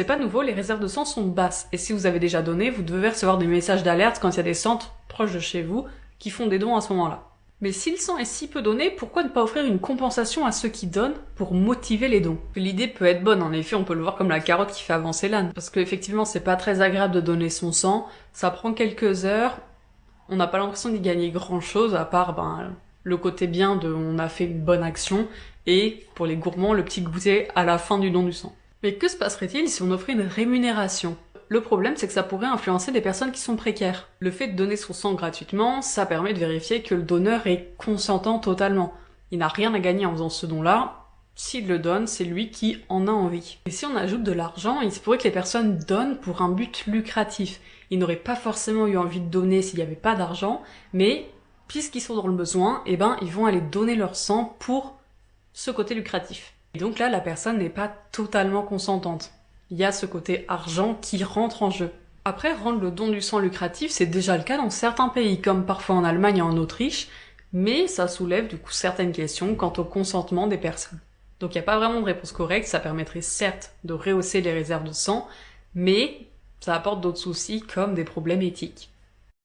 C'est pas nouveau, les réserves de sang sont basses, et si vous avez déjà donné, vous devez recevoir des messages d'alerte quand il y a des centres proches de chez vous qui font des dons à ce moment-là. Mais si le sang est si peu donné, pourquoi ne pas offrir une compensation à ceux qui donnent pour motiver les dons? L'idée peut être bonne, en effet, on peut le voir comme la carotte qui fait avancer l'âne, parce qu'effectivement c'est pas très agréable de donner son sang, ça prend quelques heures, on n'a pas l'impression d'y gagner grand-chose, à part le côté bien de on a fait une bonne action, et pour les gourmands, le petit goûter à la fin du don du sang. Mais que se passerait-il si on offrait une rémunération? Le problème, c'est que ça pourrait influencer des personnes qui sont précaires. Le fait de donner son sang gratuitement, ça permet de vérifier que le donneur est consentant totalement. Il n'a rien à gagner en faisant ce don-là. S'il le donne, c'est lui qui en a envie. Et si on ajoute de l'argent, il se pourrait que les personnes donnent pour un but lucratif. Ils n'auraient pas forcément eu envie de donner s'il n'y avait pas d'argent, mais puisqu'ils sont dans le besoin, ils vont aller donner leur sang pour ce côté lucratif. Et donc là, la personne n'est pas totalement consentante. Il y a ce côté argent qui rentre en jeu. Après, rendre le don du sang lucratif, c'est déjà le cas dans certains pays, comme parfois en Allemagne et en Autriche, mais ça soulève du coup certaines questions quant au consentement des personnes. Donc il n'y a pas vraiment de réponse correcte, ça permettrait certes de rehausser les réserves de sang, mais ça apporte d'autres soucis comme des problèmes éthiques.